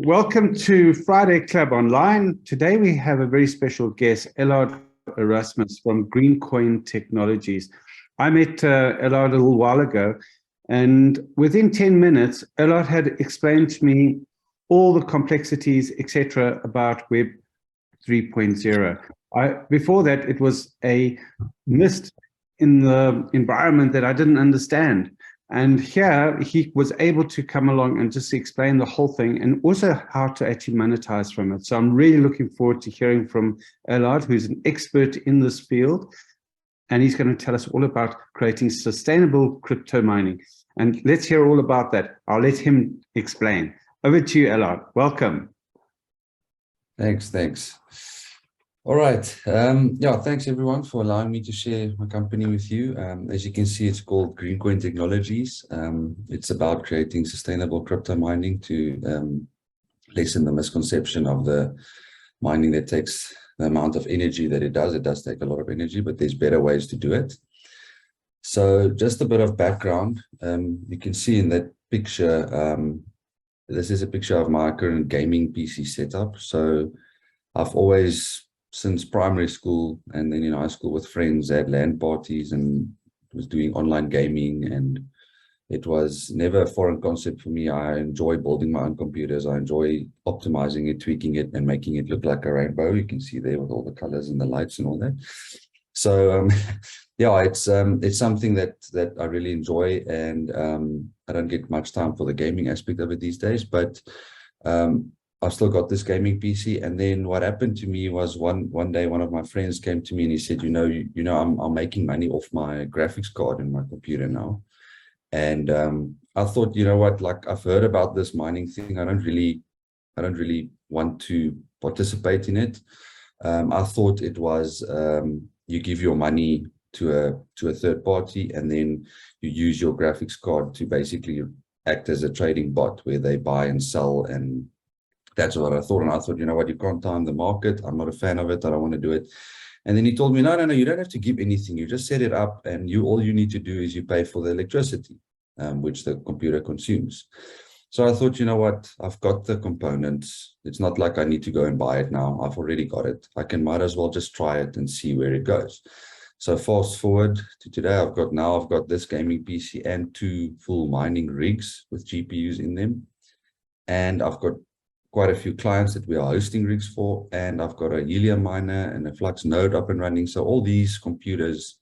Welcome to Friday Club Online. Today we have a very special guest, Elard Erasmus from GreenCoin Technologies. I met Elard a little while ago, and within 10 minutes, Elard had explained to me all the complexities, etc., about Web 3.0. Before that, it was a mist in the environment that I didn't understand. And here he was able to come along and just explain the whole thing and also how to actually monetize from it. So I'm really looking forward to hearing from Elard, who's an expert in this field. And he's going to tell us all about creating sustainable crypto mining. And let's hear all about that. I'll let him explain. Over to you, Elard. Welcome. Thanks. All right. Yeah, thanks everyone for allowing me to share my company with you. As you can see, it's called GreenCoin Technologies. It's about creating sustainable crypto mining to lessen the misconception of the mining that takes the amount of energy that it does. It does take a lot of energy, but there's better ways to do it. So just a bit of background. You can see in that picture, this is a picture of my current gaming PC setup. So I've always, since primary school and then in high school with friends, had LAN parties and was doing online gaming, and it was never a foreign concept for me. I enjoy building my own computers. I enjoy optimizing it, tweaking it, and making it look like a rainbow. You can see there with all the colors and the lights and all that. So yeah, it's something that I really enjoy, and I don't get much time for the gaming aspect of it these days, but I've still got this gaming PC. And then what happened to me was one day, one of my friends came to me and he said, you know, I'm making money off my graphics card in my computer now. And I thought, you know what, like, I've heard about this mining thing. I don't really want to participate in it. I thought it was you give your money to a third party, and then you use your graphics card to basically act as a trading bot where they buy and sell, and that's what I thought. And I thought, you know what, you can't time the market. I'm not a fan of it. I don't want to do it. And then he told me, no, you don't have to give anything. You just set it up, and all you need to do is you pay for the electricity, which the computer consumes. So I thought, you know what, I've got the components. It's not like I need to go and buy it now. I've already got it. Might as well just try it and see where it goes. So fast forward to today, I've got this gaming PC and 2 full mining rigs with GPUs in them. And I've got quite a few clients that we are hosting rigs for, and I've got a helium miner and a flux node up and running. So all these computers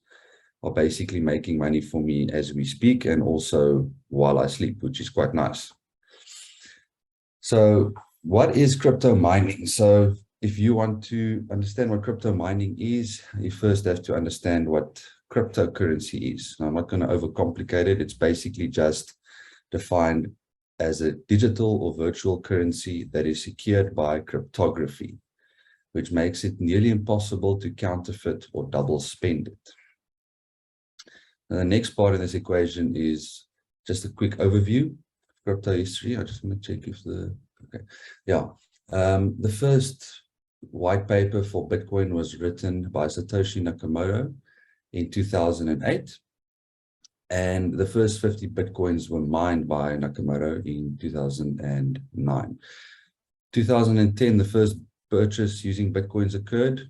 are basically making money for me as we speak, and also while I sleep, which is quite nice. So what is crypto mining? So if you want to understand what crypto mining is, you first have to understand what cryptocurrency is. Now, I'm not going to overcomplicate it. It's basically just defined as a digital or virtual currency that is secured by cryptography, which makes it nearly impossible to counterfeit or double spend it. Now, the next part of this equation is just a quick overview of crypto history. I just want to check if the first white paper for Bitcoin was written by Satoshi Nakamoto in 2008. And the first 50 Bitcoins were mined by Nakamoto in 2009. 2010, the first purchase using Bitcoins occurred,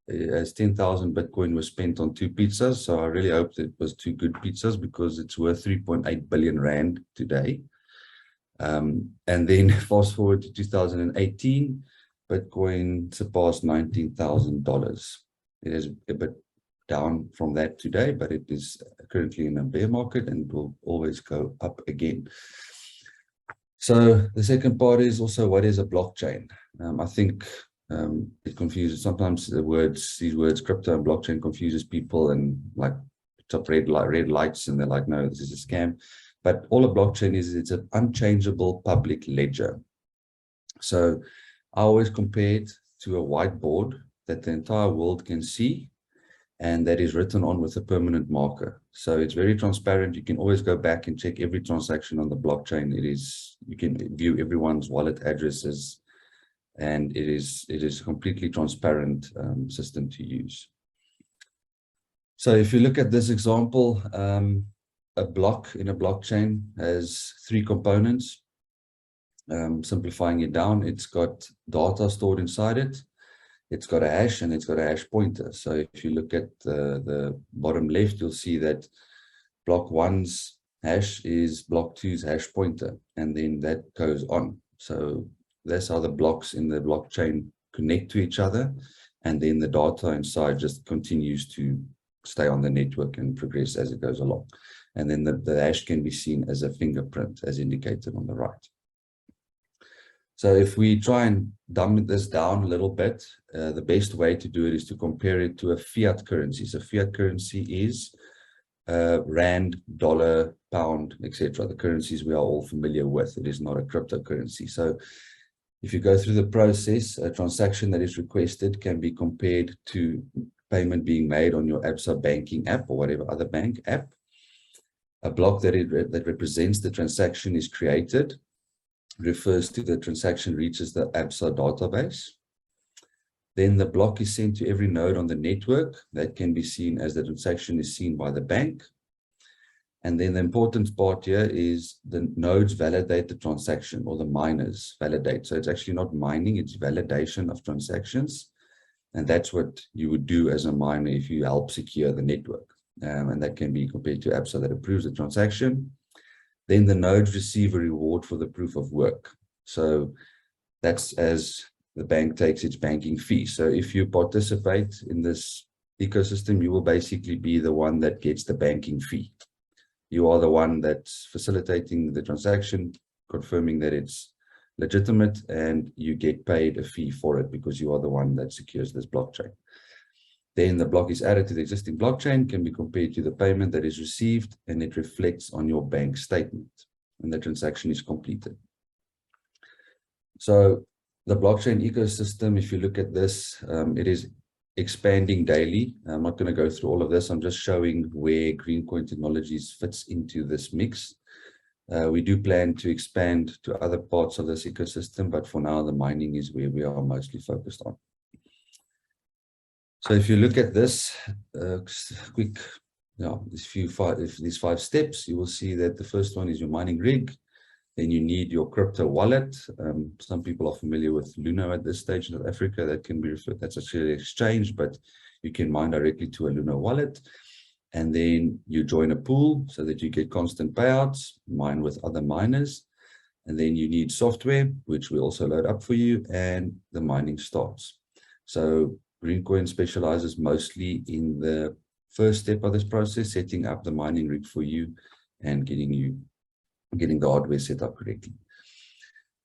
as 10,000 Bitcoin was spent on 2 pizzas. So I really hope that it was 2 good pizzas, because it's worth 3.8 billion Rand today. And then fast forward to 2018, Bitcoin surpassed $19,000. It is a bit down from that today, but it is currently in a bear market and will always go up again. So the second part is also, what is a blockchain? I think it confuses sometimes these words crypto and blockchain confuses people, and like top red lights, and they're like, no, this is a scam. But all a blockchain is, it's an unchangeable public ledger. So I always compare it to a whiteboard that the entire world can see, and that is written on with a permanent marker. So it's very transparent. You can always go back and check every transaction on the blockchain. You can view everyone's wallet addresses, and it is a completely transparent system to use. So if you look at this example, a block in a blockchain has 3 components. Simplifying it down, it's got data stored inside it. It's got a hash and it's got a hash pointer. So if you look at the bottom left, you'll see that block 1's hash is block 2's hash pointer, and then that goes on. So that's how the blocks in the blockchain connect to each other, and then the data inside just continues to stay on the network and progress as it goes along. And then the hash can be seen as a fingerprint, as indicated on the right. So if we try and dumb this down a little bit, the best way to do it is to compare it to a fiat currency. So fiat currency is rand, dollar, pound, etc. The currencies we are all familiar with. It is not a cryptocurrency. So if you go through the process, a transaction that is requested can be compared to payment being made on your Absa banking app or whatever other bank app. A block that represents the transaction is created, refers to the transaction reaches the Absa database. Then the block is sent to every node on the network. That can be seen as the transaction is seen by the bank. And then the important part here is the nodes validate the transaction, or the miners validate. So it's actually not mining, it's validation of transactions. And that's what you would do as a miner if you help secure the network. And that can be compared to Absa that approves the transaction. Then the nodes receive a reward for the proof of work. So that's as the bank takes its banking fee. So if you participate in this ecosystem, you will basically be the one that gets the banking fee. You are the one that's facilitating the transaction, confirming that it's legitimate, and you get paid a fee for it because you are the one that secures this blockchain. Then the block is added to the existing blockchain, can be compared to the payment that is received, and it reflects on your bank statement, and the transaction is completed. So the blockchain ecosystem, if you look at this, it is expanding daily. I'm not going to go through all of this. I'm just showing where GreenCoin Technologies fits into this mix. We do plan to expand to other parts of this ecosystem, but for now, the mining is where we are mostly focused on. So if you look at this quick, these five steps, you will see that the first one is your mining rig. Then you need your crypto wallet. Some people are familiar with Luno at this stage in South Africa. That can be referred, that's actually an exchange, but you can mine directly to a Luno wallet. And then you join a pool so that you get constant payouts, mine with other miners. And then you need software, which we also load up for you, and the mining starts. So GreenCoin specializes mostly in the first step of this process, setting up the mining rig for you and getting the hardware set up correctly.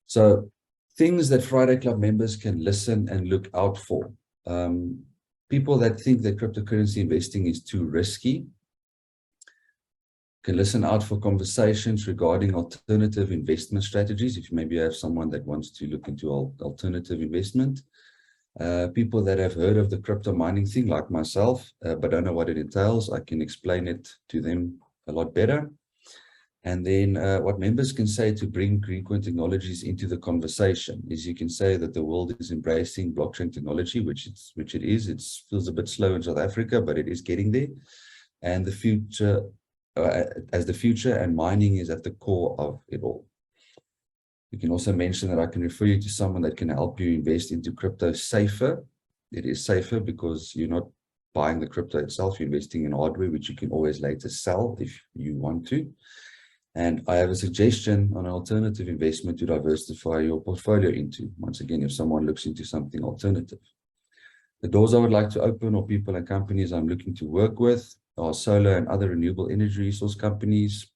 So things that Friday Club members can listen and look out for. People that think that cryptocurrency investing is too risky can listen out for conversations regarding alternative investment strategies. If maybe you have someone that wants to look into alternative investment. People that have heard of the crypto mining thing, like myself, but don't know what it entails, I can explain it to them a lot better. And then what members can say to bring GreenCoin Technologies into the conversation is you can say that the world is embracing blockchain technology, which it is. It feels a bit slow in South Africa, but it is getting there. And the future, and mining is at the core of it all. You can also mention that I can refer you to someone that can help you invest into crypto safer. It is safer because you're not buying the crypto itself, you're investing in hardware, which you can always later sell if you want to. And I have a suggestion on an alternative investment to diversify your portfolio into. Once again, if someone looks into something alternative. The doors I would like to open, or people and companies I'm looking to work with, are solar and other renewable energy resource companies,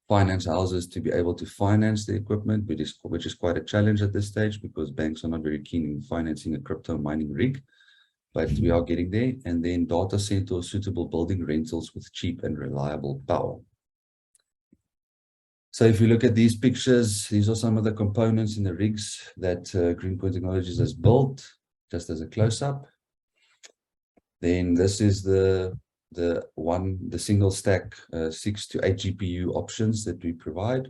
finance houses to be able to finance the equipment, which is quite a challenge at this stage because banks are not very keen in financing a crypto mining rig, but we are getting there. And then data center suitable building rentals with cheap and reliable power. So if you look at these pictures, these are some of the components in the rigs that GreenCoin Technologies has built, just as a close-up. Then this is the single stack 6 to 8 GPU options that we provide.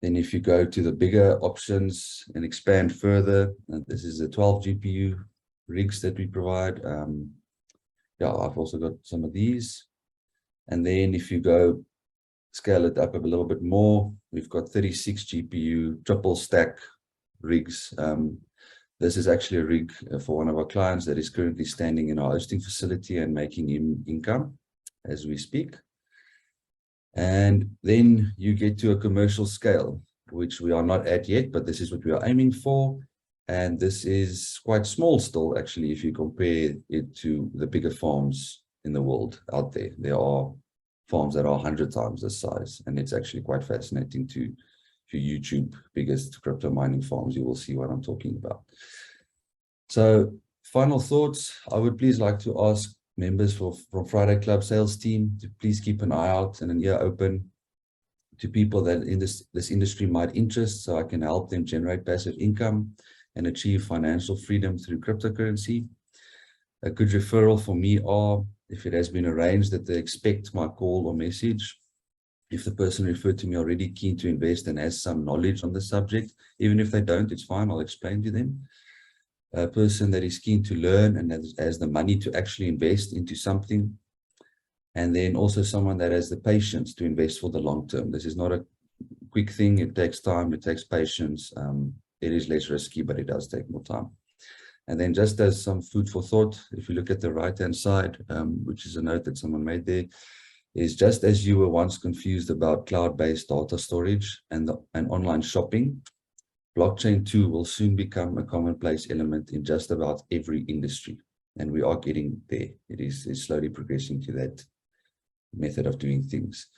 Then if you go to the bigger options and expand further, this is the 12 GPU rigs that we provide. I've also got some of these. And then if you go scale it up a little bit more, we've got 36 GPU triple stack rigs. This is actually a rig for one of our clients that is currently standing in our hosting facility and making him income as we speak. And then you get to a commercial scale, which we are not at yet, but this is what we are aiming for. And this is quite small still, actually, if you compare it to the bigger farms in the world out there. There are farms that are 100 times this size, and it's actually quite fascinating to, if you YouTube biggest crypto mining farms, you will see what I'm talking about. So final thoughts, I would please like to ask members from Friday Club sales team to please keep an eye out and an ear open to people that in this industry might interest, so I can help them generate passive income and achieve financial freedom through cryptocurrency. A good referral for me are, if it has been arranged that they expect my call or message, if the person referred to me already keen to invest and has some knowledge on the subject, even if they don't, it's fine, I'll explain to them. A person that is keen to learn and has the money to actually invest into something. And then also someone that has the patience to invest for the long term. This is not a quick thing. It takes time, it takes patience. It is less risky, but it does take more time. And then just as some food for thought, if you look at the right-hand side, which is a note that someone made there, is just as you were once confused about cloud-based data storage and online shopping, blockchain too will soon become a commonplace element in just about every industry. And we are getting there. It's slowly progressing to that method of doing things.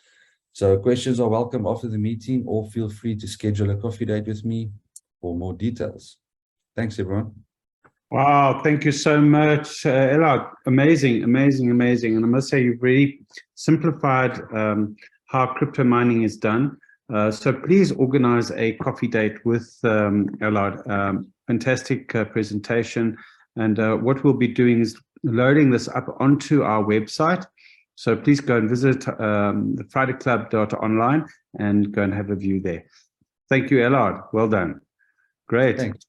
So questions are welcome after the meeting, or feel free to schedule a coffee date with me for more details. Thanks, everyone. Wow, thank you so much, Elard. Amazing, amazing, amazing. And I must say, you've really simplified how crypto mining is done. So please organize a coffee date with Elard. Fantastic presentation. And what we'll be doing is loading this up onto our website. So please go and visit fridayclub.online and go and have a view there. Thank you, Elard. Well done. Great. Thanks.